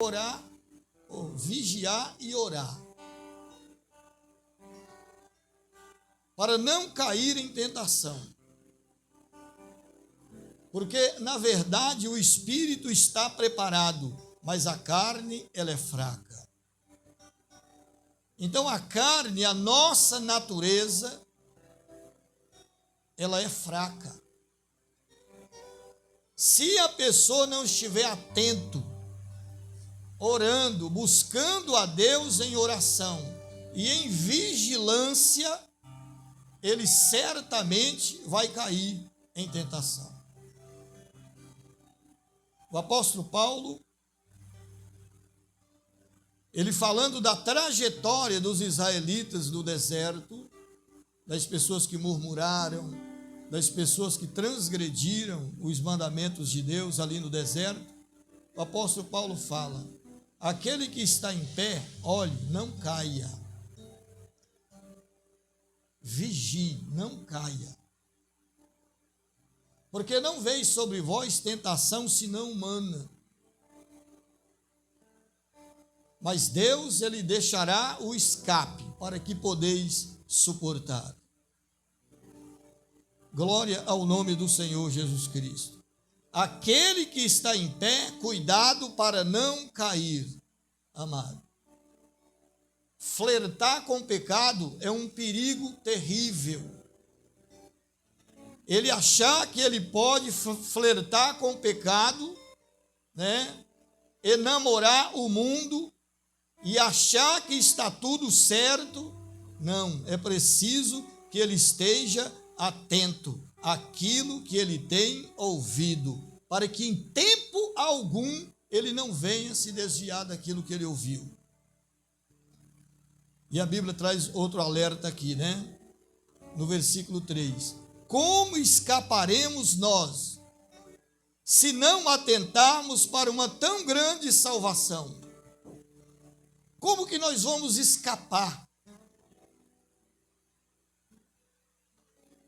orar, ou vigiar e orar, para não cair em tentação. Porque, na verdade, o espírito está preparado, mas a carne, ela é fraca. Então, a carne, a nossa natureza, ela é fraca. Se a pessoa não estiver atento, orando, buscando a Deus em oração e em vigilância, ele certamente vai cair em tentação. O apóstolo Paulo, ele falando da trajetória dos israelitas no deserto, das pessoas que murmuraram, das pessoas que transgrediram os mandamentos de Deus ali no deserto, o apóstolo Paulo fala: aquele que está em pé, olhe, não caia. Vigie, não caia. Porque não veio sobre vós tentação senão humana. Mas Deus, ele deixará o escape para que podeis suportar. Glória ao nome do Senhor Jesus Cristo. Aquele que está em pé, cuidado para não cair, amado. Flertar com o pecado é um perigo terrível. Ele achar que ele pode flertar com o pecado, né? Enamorar o mundo e achar que está tudo certo. Não, é preciso que ele esteja atento àquilo que ele tem ouvido, para que em tempo algum ele não venha se desviar daquilo que ele ouviu. E a Bíblia traz outro alerta aqui, né? No versículo 3. Como escaparemos nós, se não atentarmos para uma tão grande salvação? Como que nós vamos escapar?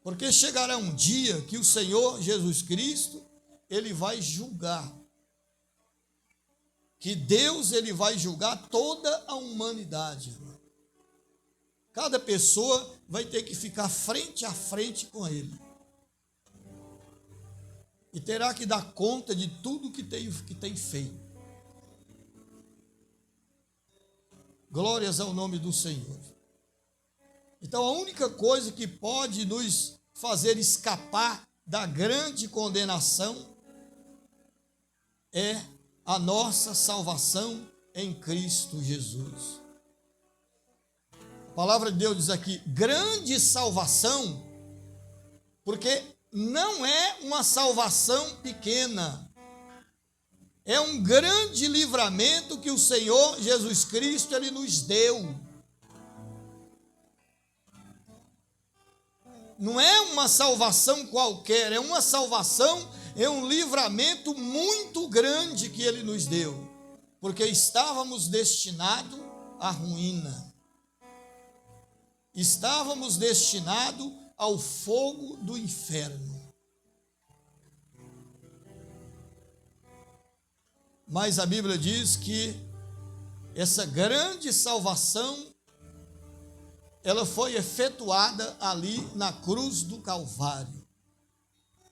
Porque chegará um dia que o Senhor Jesus Cristo, ele vai julgar. Que Deus, ele vai julgar toda a humanidade. Cada pessoa vai ter que ficar frente a frente com ele. E terá que dar conta de tudo que tem feito. Glórias ao nome do Senhor. Então, a única coisa que pode nos fazer escapar da grande condenação é a nossa salvação em Cristo Jesus. A palavra de Deus diz aqui, grande salvação, porque não é uma salvação pequena. É um grande livramento que o Senhor Jesus Cristo, ele nos deu. Não é uma salvação qualquer, é uma salvação, é um livramento muito grande que ele nos deu, porque estávamos destinados à ruína. Estávamos destinados ao fogo do inferno. Mas a Bíblia diz que essa grande salvação, ela foi efetuada ali na cruz do Calvário.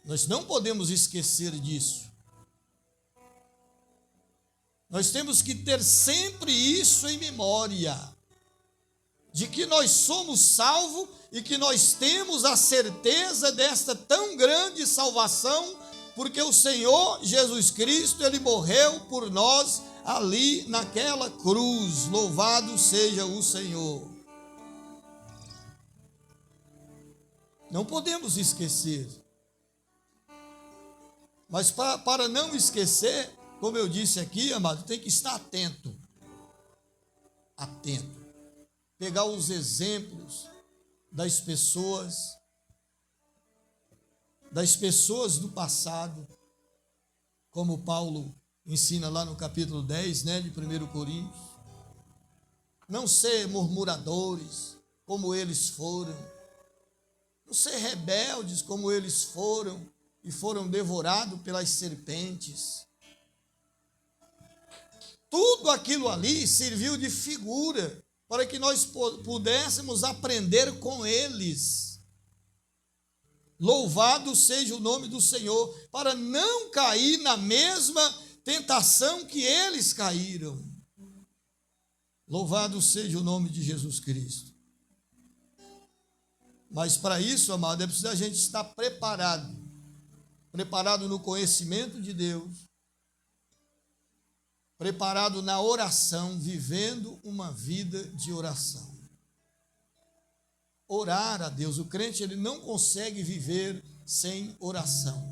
Nós não podemos esquecer disso. Nós temos que ter sempre isso em memória, de que nós somos salvos e que nós temos a certeza desta tão grande salvação, porque o Senhor Jesus Cristo, ele morreu por nós ali naquela cruz. Louvado seja o Senhor. Não podemos esquecer. Mas para não esquecer, como eu disse aqui, amado, tem que estar atento. Atento. Pegar os exemplos das pessoas do passado, como Paulo ensina lá no capítulo 10, né, de 1 Coríntios. Não ser murmuradores, como eles foram. Não ser rebeldes, como eles foram, e foram devorados pelas serpentes. Tudo aquilo ali serviu de figura para que nós pudéssemos aprender com eles. Louvado seja o nome do Senhor, para não cair na mesma tentação que eles caíram. Louvado seja o nome de Jesus Cristo. Mas para isso, amado, é preciso a gente estar preparado. Preparado no conhecimento de Deus. Preparado na oração, vivendo uma vida de oração. Orar a Deus. O crente, ele não consegue viver sem oração.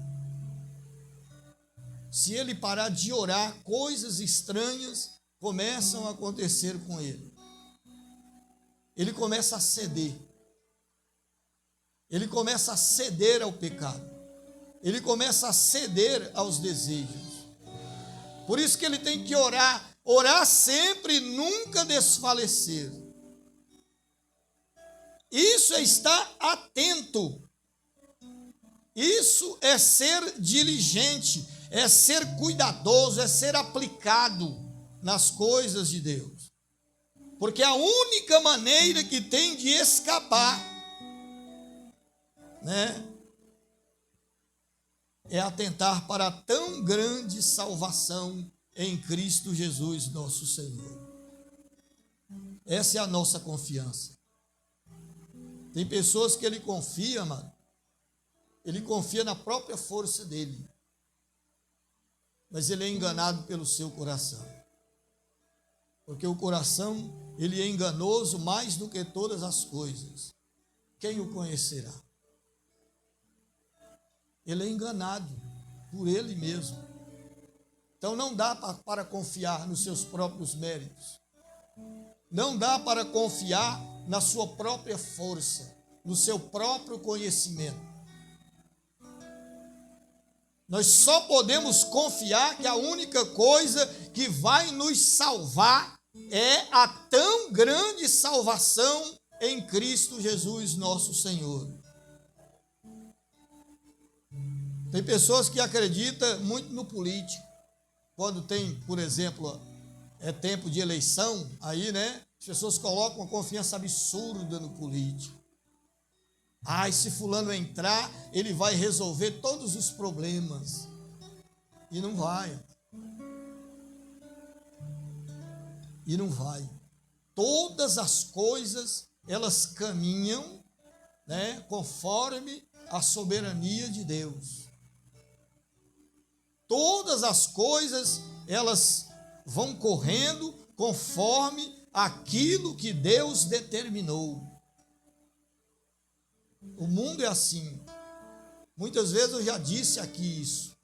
Se ele parar de orar, coisas estranhas começam a acontecer com ele. Ele começa a ceder. Ele começa a ceder ao pecado. Ele começa a ceder aos desejos. Por isso que ele tem que orar. Orar sempre e nunca desfalecer. Isso é estar atento. Isso é ser diligente, é ser cuidadoso, é ser aplicado nas coisas de Deus. Porque a única maneira que tem de escapar, é atentar para a tão grande salvação em Cristo Jesus, nosso Senhor. Essa é a nossa confiança. Tem pessoas que ele confia, mano. Ele confia na própria força dele. Mas ele é enganado pelo seu coração. Porque o coração, ele é enganoso mais do que todas as coisas. Quem o conhecerá? Ele é enganado por ele mesmo. Então não dá para confiar nos seus próprios méritos. Não dá para confiar na sua própria força, no seu próprio conhecimento. Nós só podemos confiar que a única coisa que vai nos salvar é a tão grande salvação em Cristo Jesus, nosso Senhor. Tem pessoas que acreditam muito no político. Quando tem, por exemplo, é tempo de eleição, aí, as pessoas colocam uma confiança absurda no político. Se fulano entrar, ele vai resolver todos os problemas. E não vai. E não vai. Todas as coisas, elas caminham, conforme a soberania de Deus. Todas as coisas, elas vão correndo conforme aquilo que Deus determinou. O mundo é assim. Muitas vezes eu já disse aqui isso,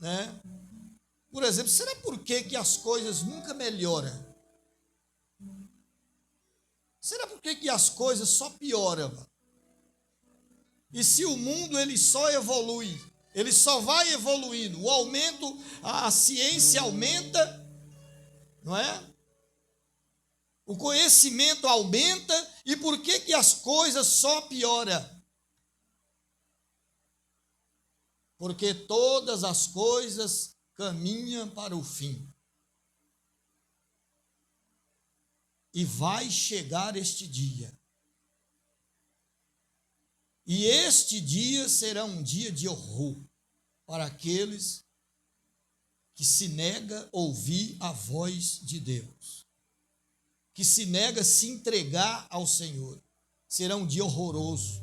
Por exemplo, será por que as coisas nunca melhoram? Será por que as coisas só pioram? E se o mundo ele só evolui, ele só vai evoluindo, o aumento, a ciência aumenta, não é? O conhecimento aumenta, e por que as coisas só pioram? Porque todas as coisas caminham para o fim. E vai chegar este dia. E este dia será um dia de horror para aqueles que se negam a ouvir a voz de Deus, que se negam a se entregar ao Senhor. Será um dia horroroso,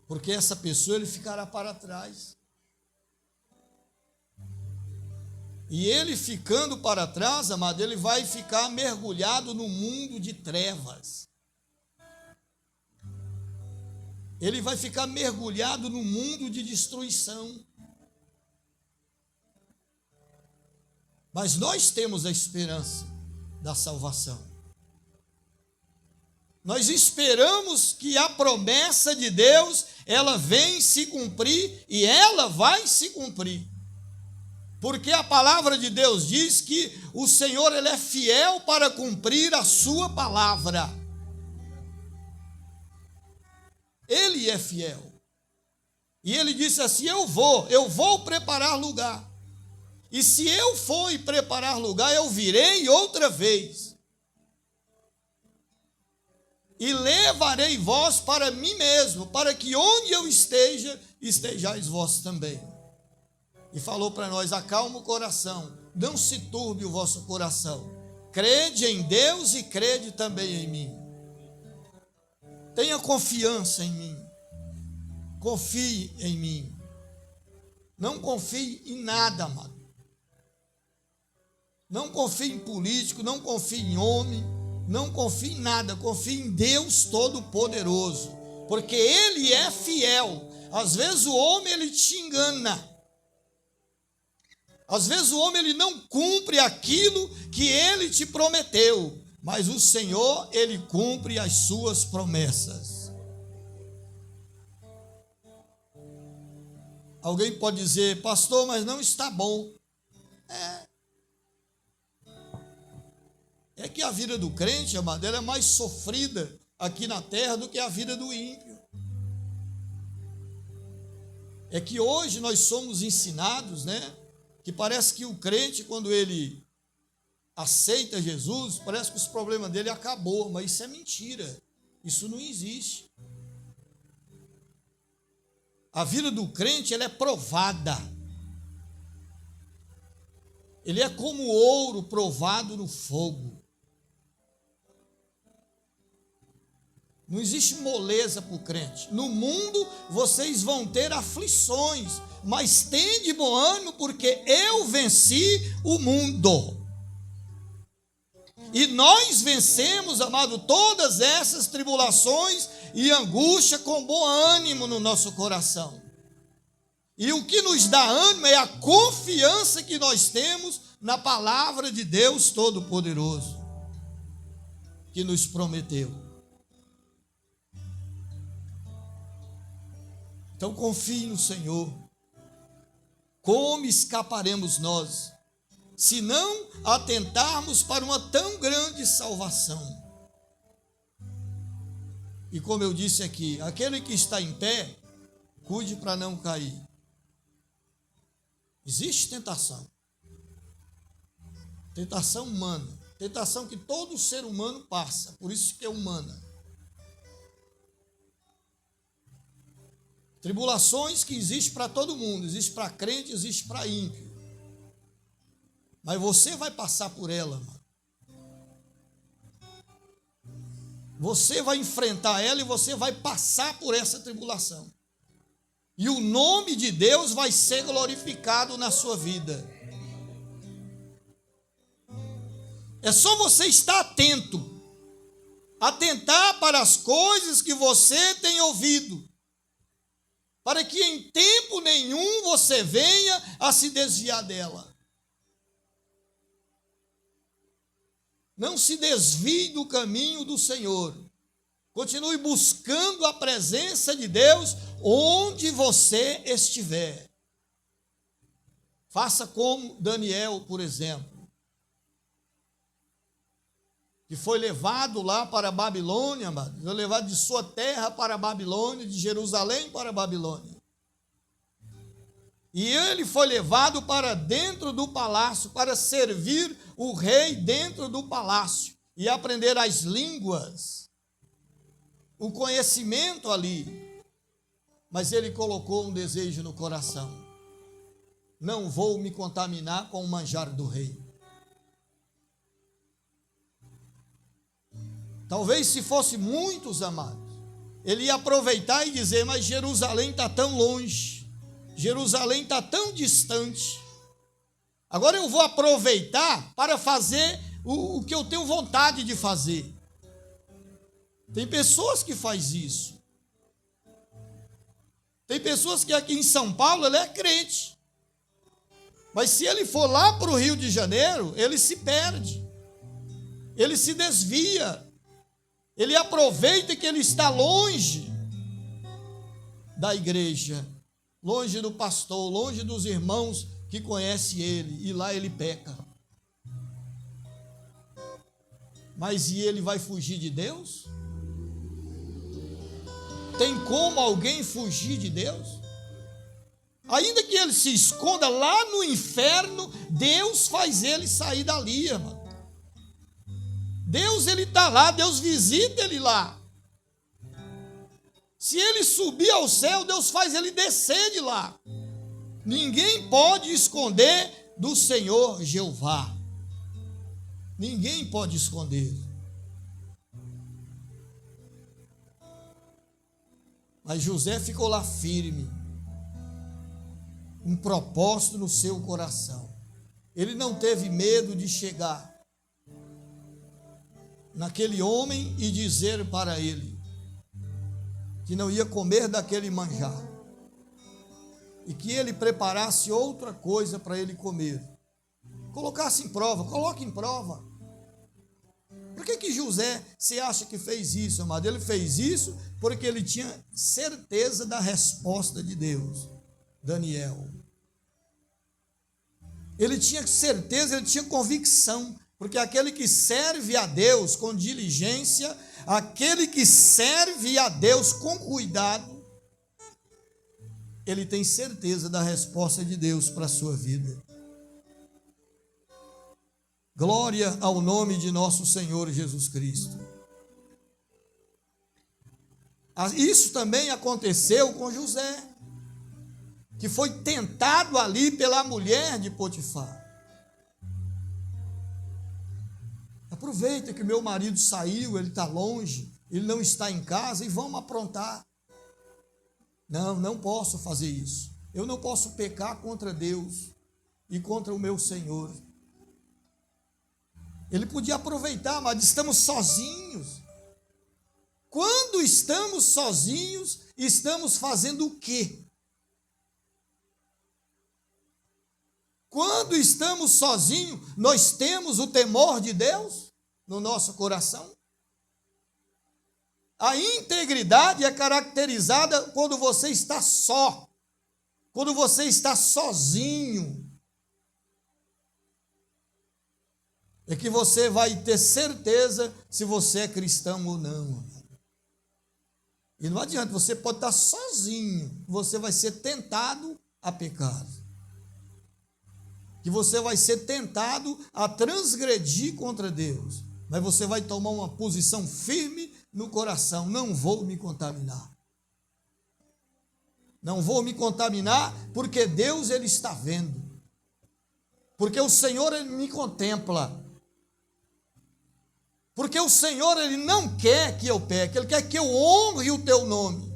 porque essa pessoa ele ficará para trás. E ele ficando para trás, amado, ele vai ficar mergulhado no mundo de trevas. Ele vai ficar mergulhado no mundo de destruição. Mas nós temos a esperança da salvação. Nós esperamos que a promessa de Deus, ela vem se cumprir e ela vai se cumprir. Porque a palavra de Deus diz que o Senhor ele é fiel para cumprir a sua palavra. Ele é fiel. E ele disse assim: eu vou preparar lugar. E se eu for e preparar lugar, eu virei outra vez. E levarei vós para mim mesmo, para que onde eu esteja, estejais vós também. E falou para nós: acalma o coração, não se turbe o vosso coração. Crede em Deus e crede também em mim. Tenha confiança em mim. Confie em mim. Não confie em nada, amado. Não confie em político, não confie em homem, não confie em nada. Confie em Deus Todo-Poderoso, porque Ele é fiel. Às vezes o homem, ele te engana. Às vezes o homem, ele não cumpre aquilo que ele te prometeu, mas o Senhor, ele cumpre as suas promessas. Alguém pode dizer: pastor, mas não está bom. É que a vida do crente, amado, ela é mais sofrida aqui na terra do que a vida do ímpio. É que hoje nós somos ensinados, né? Que parece que o crente, quando ele aceita Jesus, parece que os problemas dele acabou, mas isso é mentira. Isso não existe. A vida do crente, ela é provada. Ele é como ouro provado no fogo. Não existe moleza para o crente. No mundo vocês vão ter aflições, mas tende bom ânimo, porque eu venci o mundo. E nós vencemos, amado, todas essas tribulações e angústia com bom ânimo no nosso coração. E o que nos dá ânimo é a confiança que nós temos na palavra de Deus Todo-Poderoso, que nos prometeu. Então confie no Senhor. Como escaparemos nós, se não atentarmos para uma tão grande salvação? E como eu disse aqui, aquele que está em pé, cuide para não cair. Existe tentação. Tentação humana. Tentação que todo ser humano passa, por isso que é humana. Tribulações que existem para todo mundo, existe para crente, existe para ímpio. Mas você vai passar por ela, mano. Você vai enfrentar ela e você vai passar por essa tribulação. E o nome de Deus vai ser glorificado na sua vida. É só você estar atento. Atentar para as coisas que você tem ouvido, para que em tempo nenhum você venha a se desviar dela. Não se desvie do caminho do Senhor. Continue buscando a presença de Deus onde você estiver. Faça como Daniel, por exemplo, que foi levado lá para a Babilônia, foi levado de sua terra para a Babilônia, de Jerusalém para a Babilônia. E ele foi levado para dentro do palácio, para servir o rei dentro do palácio e aprender as línguas, o conhecimento ali. Mas ele colocou um desejo no coração: não vou me contaminar com o manjar do rei. Talvez se fosse muitos, amados, ele ia aproveitar e dizer: mas Jerusalém está tão longe, Jerusalém está tão distante, agora eu vou aproveitar para fazer o que eu tenho vontade de fazer. Tem pessoas que fazem isso. Tem pessoas que aqui em São Paulo ele é crente, mas se ele for lá para o Rio de Janeiro, ele se perde, ele se desvia. Ele aproveita que ele está longe da igreja, longe do pastor, longe dos irmãos que conhecem ele, e lá ele peca. Mas e ele vai fugir de Deus? Tem como alguém fugir de Deus? Ainda que ele se esconda lá no inferno, Deus faz ele sair dali, irmão. Deus, ele está lá, Deus visita ele lá. Se ele subir ao céu, Deus faz ele descer de lá. Ninguém pode esconder do Senhor Jeová. Ninguém pode esconder. Mas José ficou lá firme, um propósito no seu coração. Ele não teve medo de chegar naquele homem e dizer para ele que não ia comer daquele manjar e que ele preparasse outra coisa para ele comer. Colocasse em prova, coloque em prova. Por que José, você acha que fez isso, amado? Ele fez isso porque ele tinha certeza da resposta de Deus. Daniel. Ele tinha certeza, ele tinha convicção, porque aquele que serve a Deus com diligência, aquele que serve a Deus com cuidado, ele tem certeza da resposta de Deus para a sua vida. Glória ao nome de nosso Senhor Jesus Cristo. Isso também aconteceu com José, que foi tentado ali pela mulher de Potifar. Aproveita que meu marido saiu, ele está longe, ele não está em casa e vamos aprontar. Não posso fazer isso. Eu não posso pecar contra Deus e contra o meu Senhor. Ele podia aproveitar, mas estamos sozinhos. Quando estamos sozinhos, estamos fazendo o quê? Quando estamos sozinhos, nós temos o temor de Deus no nosso coração? A integridade é caracterizada quando você está só, quando você está sozinho. É que você vai ter certeza se você é cristão ou não. E não adianta, você pode estar sozinho, você vai ser tentado a pecar. Que você vai ser tentado a transgredir contra Deus. Mas você vai tomar uma posição firme no coração. Não vou me contaminar. Não vou me contaminar porque Deus, ele está vendo. Porque o Senhor, ele me contempla. Porque o Senhor, ele não quer que eu peque, ele quer que eu honre o teu nome.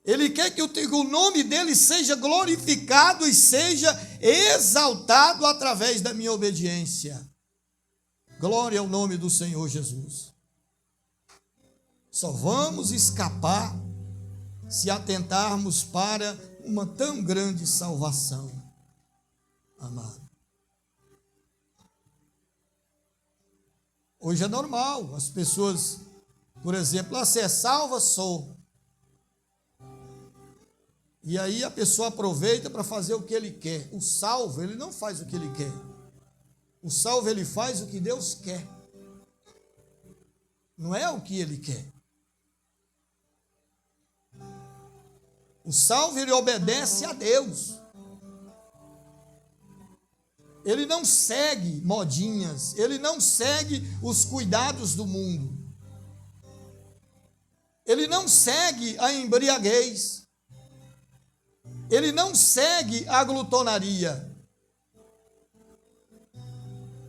Ele quer que o nome dele seja glorificado e seja exaltado através da minha obediência. Glória ao nome do Senhor Jesus. Só vamos escapar se atentarmos para uma tão grande salvação, amado. Hoje é normal, as pessoas, por exemplo, você é salva? Sou. E aí a pessoa aproveita para fazer o que ele quer. O salvo, ele não faz o que ele quer. O salvo, ele faz o que Deus quer. Não é o que ele quer. O salvo, ele obedece a Deus. Ele não segue modinhas, ele não segue os cuidados do mundo. Ele não segue a embriaguez. Ele não segue a glutonaria.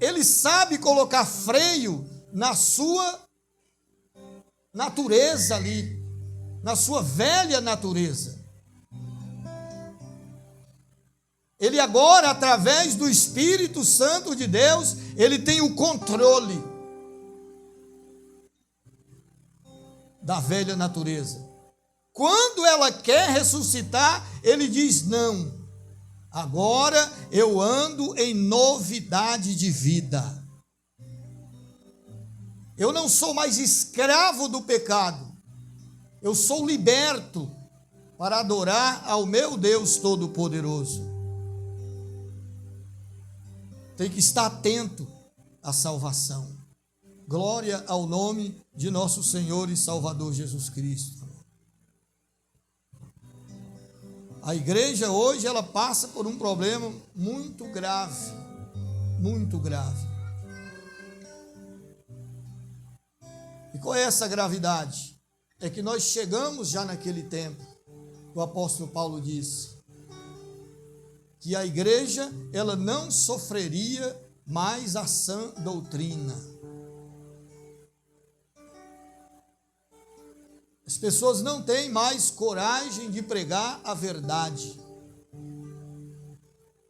Ele sabe colocar freio na sua natureza ali, na sua velha natureza. Ele agora, através do Espírito Santo de Deus, ele tem o controle da velha natureza. Quando ela quer ressuscitar, ele diz: não, agora eu ando em novidade de vida. Eu não sou mais escravo do pecado. Eu sou liberto para adorar ao meu Deus Todo-Poderoso. Tem que estar atento à salvação. Glória ao nome de nosso Senhor e Salvador Jesus Cristo. A igreja hoje ela passa por um problema muito grave, muito grave. E qual é essa gravidade? É que nós chegamos já naquele tempo, o apóstolo Paulo disse, que a igreja ela não sofreria mais a sã doutrina. As pessoas não têm mais coragem de pregar a verdade,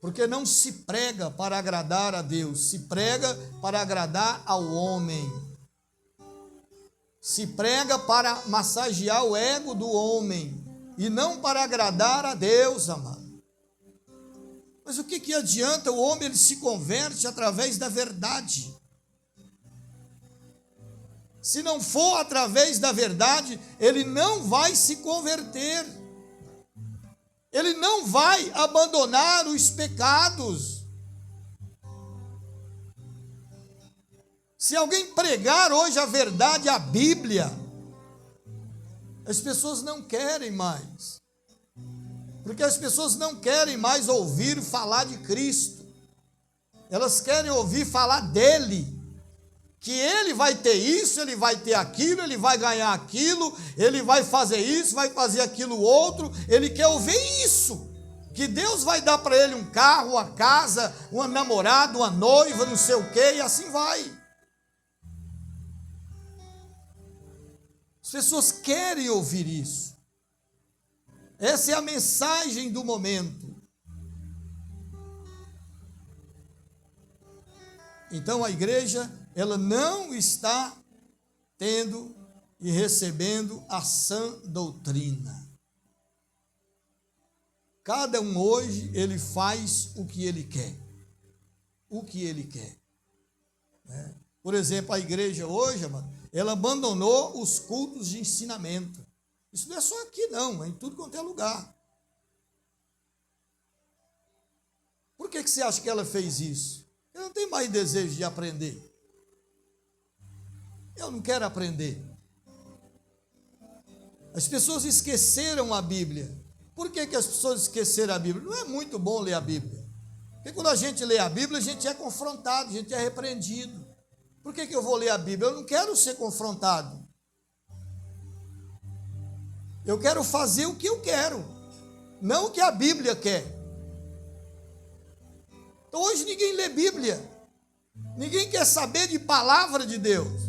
porque não se prega para agradar a Deus, se prega para agradar ao homem, se prega para massagear o ego do homem, e não para agradar a Deus, amado. Mas o que adianta o homem, ele se converte através da verdade? Se não for através da verdade, ele não vai se converter. Ele não vai abandonar os pecados. Se alguém pregar hoje a verdade, a Bíblia, as pessoas não querem mais. Porque as pessoas não querem mais ouvir falar de Cristo. Elas querem ouvir falar dele. Que ele vai ter isso, ele vai ter aquilo, ele vai ganhar aquilo, ele vai fazer isso, vai fazer aquilo outro. Ele quer ouvir isso. Que Deus vai dar para ele um carro, uma casa, uma namorada, uma noiva, não sei o quê, e assim vai. As pessoas querem ouvir isso. Essa é a mensagem do momento. Então a igreja, ela não está tendo e recebendo a sã doutrina. Cada um hoje, ele faz o que ele quer. O que ele quer. Né? Por exemplo, a igreja hoje, ela abandonou os cultos de ensinamento. Isso não é só aqui não, é em tudo quanto é lugar. Por que você acha que ela fez isso? Ela não tem mais desejo de aprender. Eu não quero aprender. As pessoas esqueceram a Bíblia. Por que as pessoas esqueceram a Bíblia? Não é muito bom ler a Bíblia. Porque quando a gente lê a Bíblia, a gente é confrontado, a gente é repreendido. Por que eu vou ler a Bíblia? Eu não quero ser confrontado. Eu quero fazer o que eu quero, não o que a Bíblia quer. Então hoje ninguém lê Bíblia. Ninguém quer saber de palavra de Deus.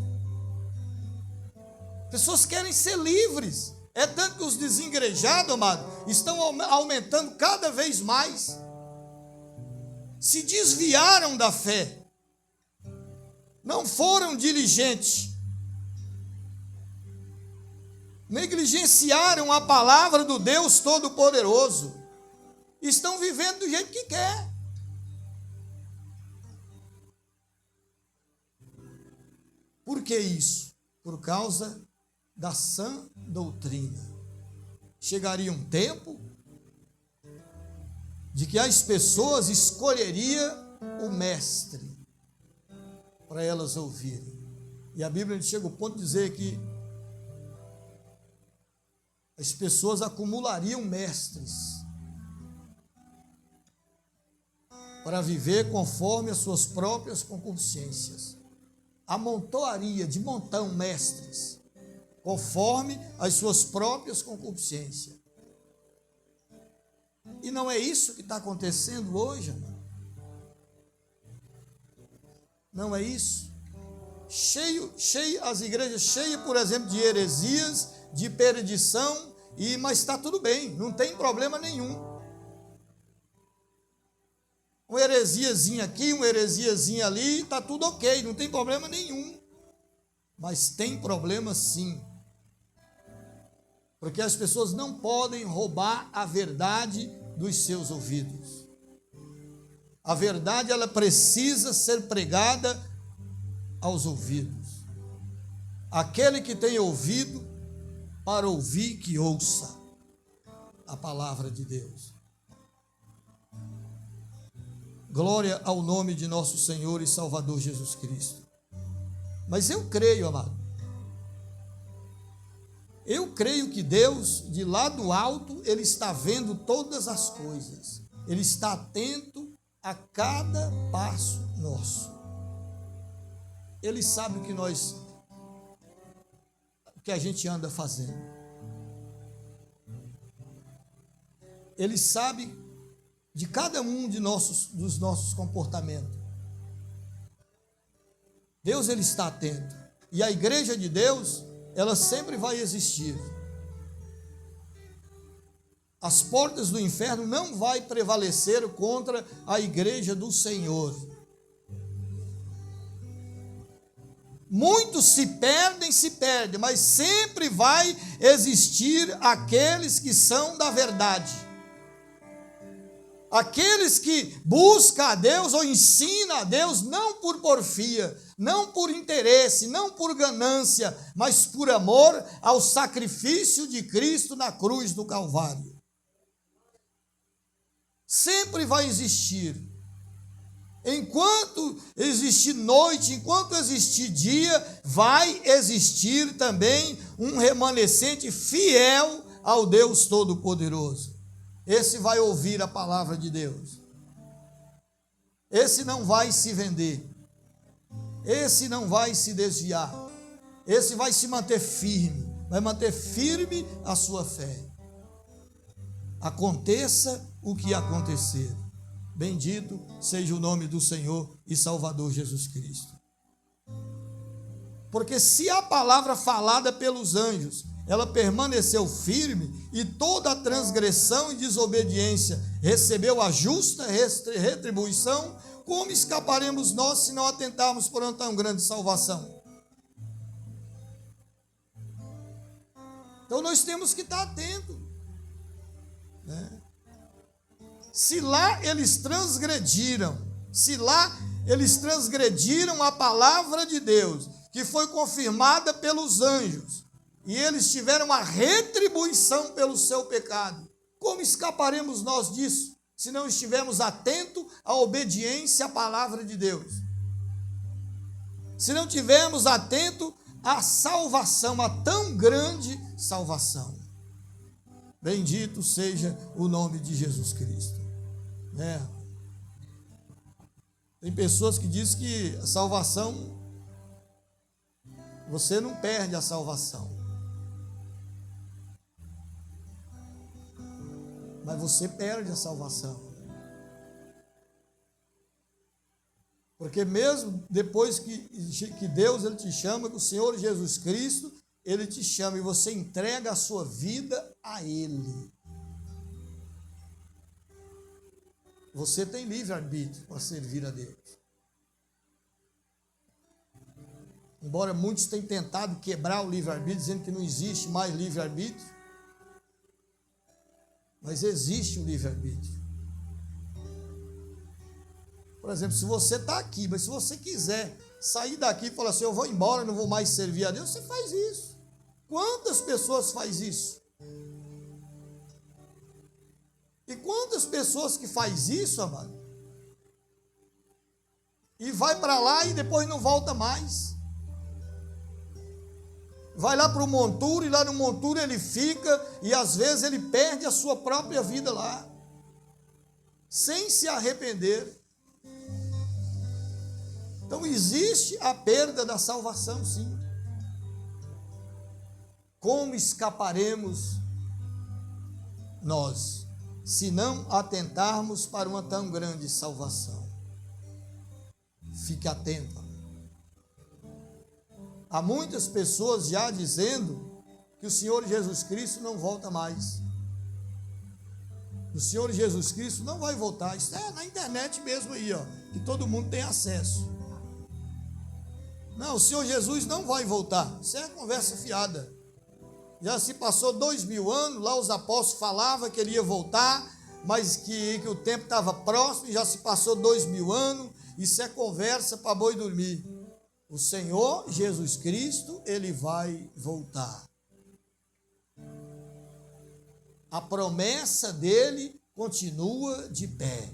Pessoas querem ser livres. É tanto que os desengrejados, amado, estão aumentando cada vez mais. Se desviaram da fé. Não foram diligentes. Negligenciaram a palavra do Deus Todo-Poderoso. Estão vivendo do jeito que quer. Por que isso? Por causa da sã doutrina. Chegaria um tempo de que as pessoas escolheriam o mestre para elas ouvirem. E a Bíblia chega ao ponto de dizer que as pessoas acumulariam mestres para viver conforme as suas próprias concupiscências. Amontoaria de montão mestres, conforme as suas próprias concupiscências. E não é isso que está acontecendo hoje, irmão? Não é isso? Cheio, as igrejas cheias, por exemplo, de heresias, de perdição, mas está tudo bem, não tem problema nenhum. Uma heresiazinha aqui, uma heresiazinha ali, está tudo ok, não tem problema nenhum. Mas tem problema sim. Porque as pessoas não podem roubar a verdade dos seus ouvidos. A verdade, ela precisa ser pregada aos ouvidos. Aquele que tem ouvido para ouvir, que ouça a palavra de Deus. Glória ao nome de nosso Senhor e Salvador Jesus Cristo. Mas eu creio, amado, Eu creio que Deus, de lá do alto, Ele está vendo todas as coisas. Ele está atento a cada passo nosso. Ele sabe o que a gente anda fazendo. Ele sabe de cada um dos nossos comportamentos. Deus, Ele está atento. E a igreja de Deus, ela sempre vai existir. As portas do inferno não vai prevalecer contra a igreja do Senhor. Muitos se perdem, mas sempre vai existir aqueles que são da verdade. Aqueles que buscam a Deus ou ensinam a Deus, não por porfia, não por interesse, não por ganância, mas por amor ao sacrifício de Cristo na cruz do Calvário. Sempre vai existir. Enquanto existir noite, enquanto existir dia, vai existir também um remanescente fiel ao Deus Todo-Poderoso. Esse vai ouvir a palavra de Deus. Esse não vai se vender. Esse não vai se desviar. Esse vai se manter firme. Vai manter firme a sua fé. Aconteça o que acontecer. Bendito seja o nome do Senhor e Salvador Jesus Cristo. Porque se a palavra falada pelos anjos, ela permaneceu firme e toda a transgressão e desobediência recebeu a justa retribuição, como escaparemos nós se não atentarmos por uma tão grande salvação? Então nós temos que estar atentos, né? Se lá eles transgrediram a palavra de Deus, que foi confirmada pelos anjos, e eles tiveram a retribuição pelo seu pecado, como escaparemos nós disso, se não estivermos atentos à obediência à palavra de Deus? Se não tivermos atentos à salvação, a tão grande salvação. Bendito seja o nome de Jesus Cristo. Tem pessoas que dizem que a salvação, você não perde a salvação, mas você perde a salvação. Porque mesmo depois que Deus ele te chama, que o Senhor Jesus Cristo, Ele te chama e você entrega a sua vida a Ele. Você tem livre-arbítrio para servir a Deus. Embora muitos tenham tentado quebrar o livre-arbítrio, dizendo que não existe mais livre-arbítrio, mas existe o livre-arbítrio. Por exemplo, se você está aqui, mas se você quiser sair daqui e falar assim, eu vou embora, não vou mais servir a Deus, você faz isso. Quantas pessoas fazem isso? E quantas pessoas que faz isso, amado, e vai para lá e depois não volta mais. Vai lá para o monturo e lá no monturo ele fica e às vezes ele perde a sua própria vida lá, sem se arrepender. Então existe a perda da salvação, sim. Como escaparemos nós, se não atentarmos para uma tão grande salvação? Fique atento. Há muitas pessoas já dizendo que o Senhor Jesus Cristo não volta mais. O Senhor Jesus Cristo não vai voltar. Isso é na internet mesmo aí, ó, que todo mundo tem acesso. Não, o Senhor Jesus não vai voltar. Isso é conversa fiada. Já se passou 2000 anos, lá os apóstolos falavam que ele ia voltar, mas que o tempo estava próximo, e já se passou 2000 anos, isso é conversa para boi dormir. O Senhor Jesus Cristo, ele vai voltar. A promessa dele continua de pé.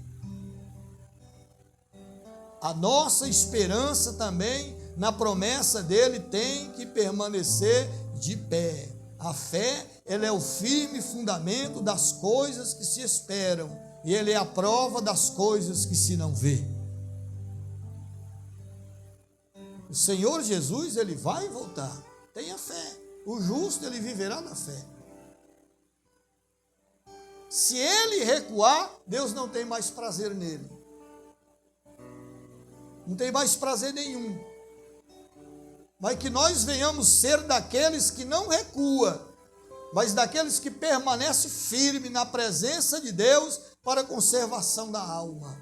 A nossa esperança também na promessa dele tem que permanecer de pé. A fé, ela é o firme fundamento das coisas que se esperam, e ele é a prova das coisas que se não vê. O Senhor Jesus, ele vai voltar. Tenha fé. O justo, ele viverá na fé. Se ele recuar, Deus não tem mais prazer nele. Não tem mais prazer nenhum. Mas que nós venhamos ser daqueles que não recua, mas daqueles que permanecem firme na presença de Deus para a conservação da alma.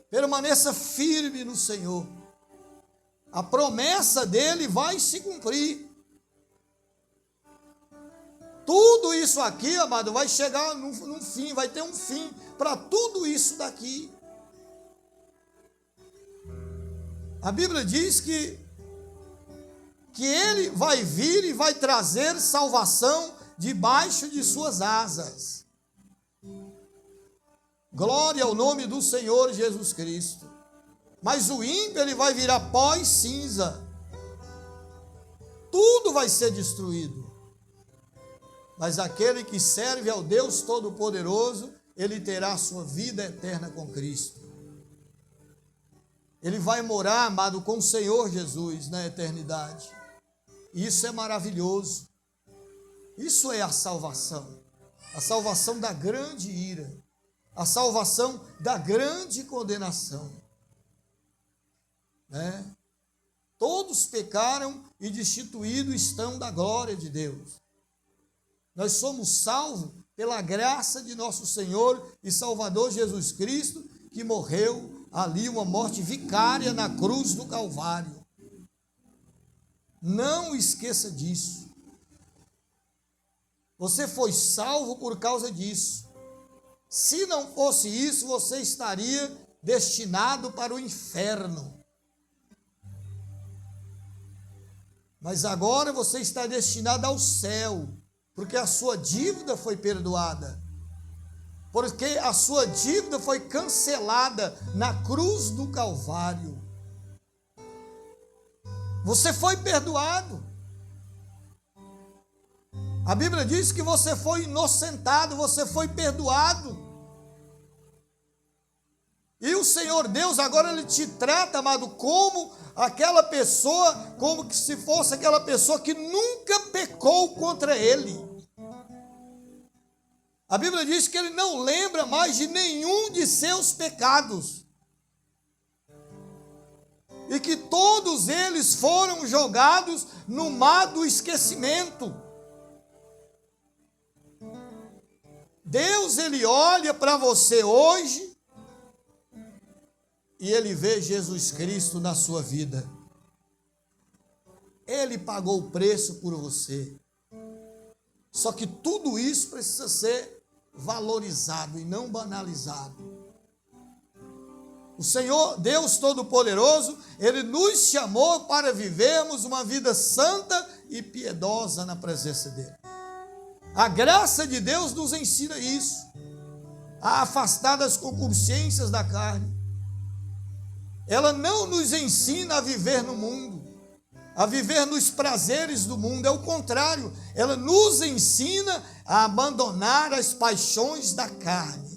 Permaneça firme no Senhor. A promessa dele vai se cumprir. Tudo isso aqui, amado, vai chegar num fim, vai ter um fim para tudo isso daqui. A Bíblia diz que ele vai vir e vai trazer salvação debaixo de suas asas. Glória ao nome do Senhor Jesus Cristo. Mas o ímpio, ele vai virar pó e cinza. Tudo vai ser destruído. Mas aquele que serve ao Deus Todo-Poderoso, ele terá a sua vida eterna com Cristo. Ele vai morar, amado, com o Senhor Jesus na eternidade. Isso é maravilhoso. Isso é a salvação da grande ira, a salvação da grande condenação. Todos pecaram e destituídos estão da glória de Deus. Nós somos salvos pela graça de nosso Senhor e Salvador Jesus Cristo, que morreu ali uma morte vicária na cruz do Calvário. Não esqueça disso. Você foi salvo por causa disso. Se não fosse isso, você estaria destinado para o inferno. Mas agora você está destinado ao céu, porque a sua dívida foi perdoada. Porque a sua dívida foi cancelada na cruz do Calvário. Você foi perdoado. A Bíblia diz que você foi inocentado, você foi perdoado. E o Senhor Deus agora ele te trata, amado, como aquela pessoa, como se fosse aquela pessoa que nunca pecou contra ele. A Bíblia diz que ele não lembra mais de nenhum de seus pecados. E que todos eles foram jogados no mar do esquecimento. Deus, ele olha para você hoje e ele vê Jesus Cristo na sua vida. Ele pagou o preço por você. Só que tudo isso precisa ser valorizado e não banalizado. O Senhor, Deus Todo-Poderoso, ele nos chamou para vivermos uma vida santa e piedosa na presença dele. A graça de Deus nos ensina isso, a afastar das concupiscências da carne. Ela não nos ensina a viver no mundo, a viver nos prazeres do mundo, é o contrário, ela nos ensina a abandonar as paixões da carne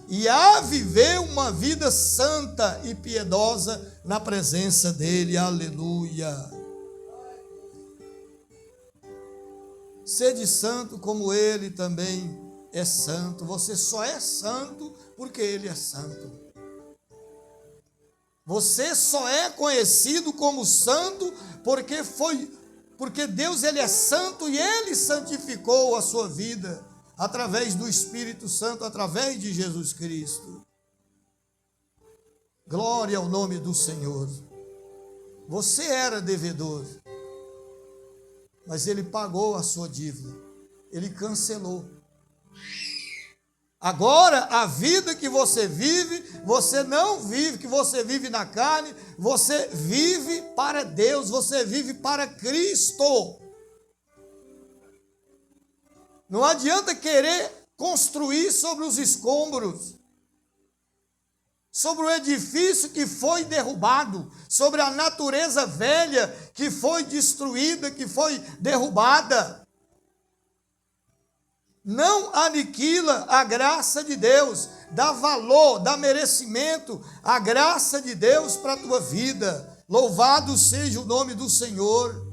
e a viver uma vida santa e piedosa na presença dele. Aleluia. Sede santo como ele também é santo. Você só é santo porque ele é santo. Você só é conhecido como santo porque Deus ele é santo e ele santificou a sua vida através do Espírito Santo, através de Jesus Cristo. Glória ao nome do Senhor. Você era devedor, mas ele pagou a sua dívida, ele cancelou. Agora, a vida que você vive, você não vive, que você vive na carne, você vive para Deus, você vive para Cristo. Não adianta querer construir sobre os escombros. sobre o edifício que foi derrubado, sobre a natureza velha que foi destruída, que foi derrubada. Não aniquila a graça de Deus, dá valor, dá merecimento à graça de Deus para a tua vida. Louvado seja o nome do Senhor.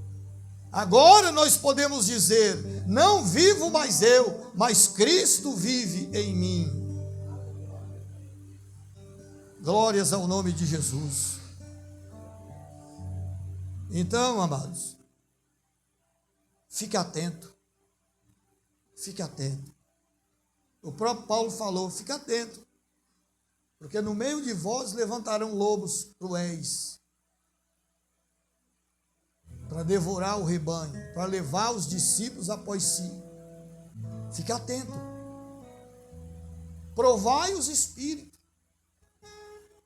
Agora nós podemos dizer: não vivo mais eu, mas Cristo vive em mim. Glórias ao nome de Jesus. Então, amados, fique atento. Fique atento. O próprio Paulo falou: fique atento, porque no meio de vós levantarão lobos cruéis para devorar o rebanho, para levar os discípulos após si. Fique atento. Provai os espíritos,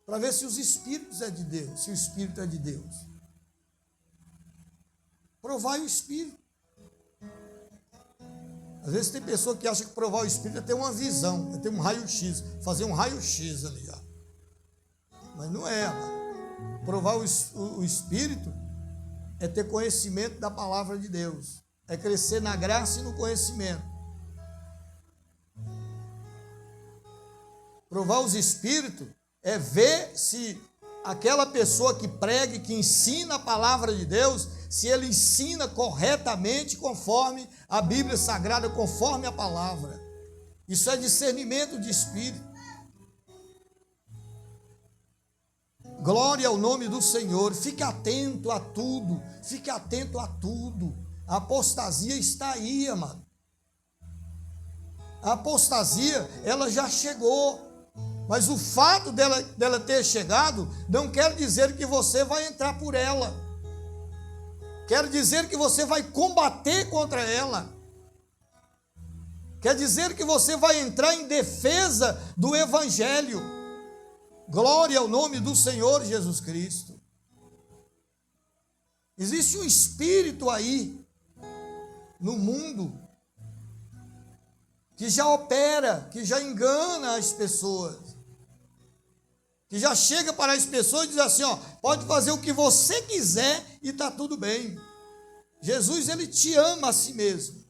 para ver se os espíritos é de Deus, se o espírito é de Deus. Provai o espírito. Às vezes tem pessoa que acha que provar o espírito é ter uma visão, é ter um raio-x, fazer um raio-x ali, ó. Mas não é, mano. Provar o espírito é ter conhecimento da palavra de Deus, é crescer na graça e no conhecimento. Provar os espíritos é ver se aquela pessoa que prega e que ensina a palavra de Deus, se ele ensina corretamente conforme a Bíblia Sagrada, conforme a palavra. Isso é discernimento de espírito. Glória ao nome do Senhor. Fique atento a tudo, fique atento a tudo. A apostasia está aí, amado. A apostasia, ela já chegou. Mas o fato dela ter chegado não quer dizer que você vai entrar por ela. Quer dizer que você vai combater contra ela. Quer dizer que você vai entrar em defesa do Evangelho. Glória ao nome do Senhor Jesus Cristo. Existe um espírito aí no mundo que já opera, que já engana as pessoas, que já chega para as pessoas e diz assim, ó, pode fazer o que você quiser e está tudo bem. Jesus, ele te ama a si mesmo.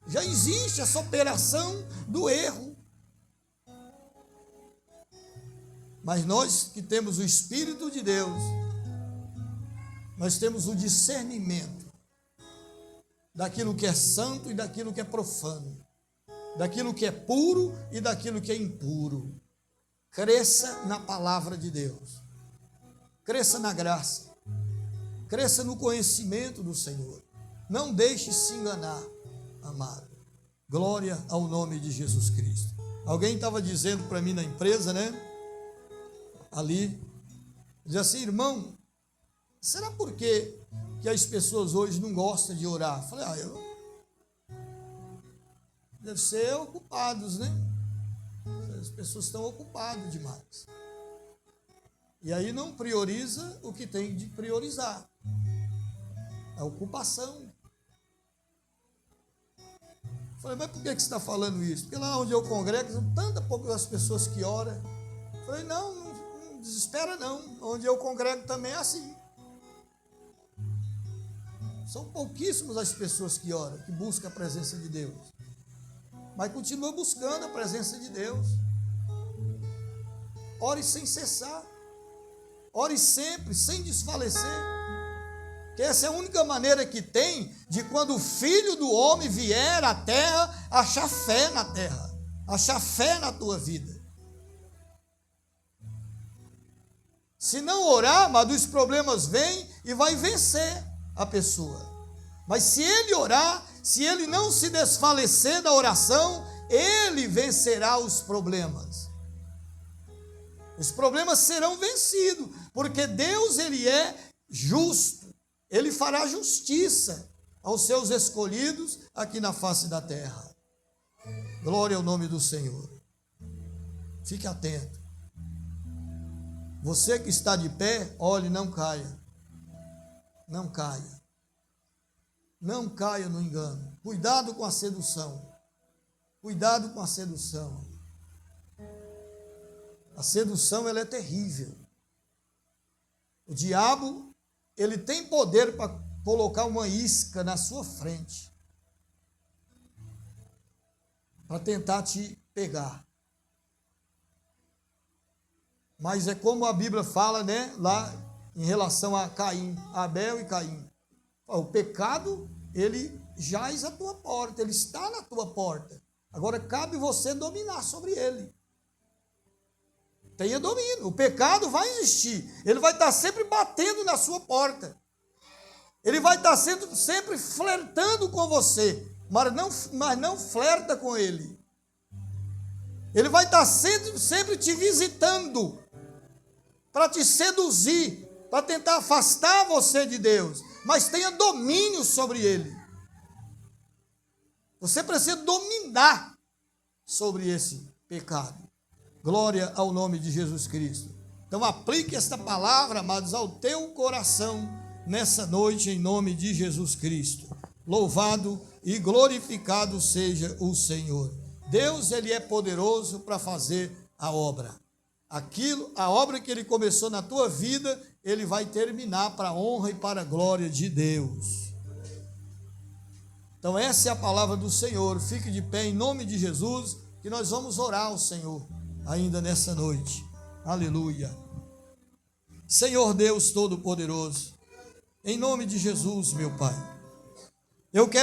Já existe essa operação do erro. Mas nós que temos o Espírito de Deus, nós temos o discernimento daquilo que é santo e daquilo que é profano, daquilo que é puro e daquilo que é impuro. Cresça na palavra de Deus, cresça na graça, cresça no conhecimento do Senhor. Não deixe se enganar, amado. Glória ao nome de Jesus Cristo. Alguém estava dizendo para mim na empresa, né? Ali, diz assim, irmão, será por que as pessoas hoje não gostam de orar? Eu falei, deve ser ocupados, né? As pessoas estão ocupadas demais. E aí não prioriza o que tem de priorizar. A ocupação. Eu falei, mas por que você está falando isso? Porque lá onde eu congrego, são tantas poucas pessoas que oram. Eu falei, não desespera não, onde eu congrego também é assim. São pouquíssimas as pessoas que oram, que buscam a presença de Deus. Mas continua buscando a presença de Deus. Ore sem cessar. Ore sempre, sem desfalecer. Que essa é a única maneira que tem de quando o Filho do Homem vier à terra, achar fé na terra, achar fé na tua vida. Se não orar, mas os problemas vêm e vai vencer a pessoa. Mas se ele orar, se ele não se desfalecer da oração, ele vencerá os problemas. Os problemas serão vencidos, porque Deus, ele é justo. Ele fará justiça aos seus escolhidos aqui na face da terra. Glória ao nome do Senhor. Fique atento. Você que está de pé, olhe, não caia. Não caia. Não caia no engano. Cuidado com a sedução. Cuidado com a sedução. A sedução, ela é terrível. O diabo, ele tem poder para colocar uma isca na sua frente, para tentar te pegar. Mas é como a Bíblia fala, né, lá em relação a Caim, Abel e Caim. O pecado, ele jaz à tua porta, ele está na tua porta. Agora cabe você dominar sobre ele. Tenha domínio. O pecado vai existir. Ele vai estar sempre batendo na sua porta. Ele vai estar sempre flertando com você, mas não flerta com ele. Ele vai estar sempre te visitando para te seduzir, para tentar afastar você de Deus. Mas tenha domínio sobre ele. Você precisa dominar sobre esse pecado. Glória ao nome de Jesus Cristo. Então aplique esta palavra, amados, ao teu coração nessa noite, em nome de Jesus Cristo. Louvado e glorificado seja o Senhor. Deus, ele é poderoso para fazer a obra. A obra que ele começou na tua vida, ele vai terminar para a honra e para a glória de Deus. Então essa é a palavra do Senhor. Fique de pé em nome de Jesus, que nós vamos orar ao Senhor ainda nessa noite. Aleluia. Senhor Deus Todo-Poderoso, em nome de Jesus, meu Pai, eu quero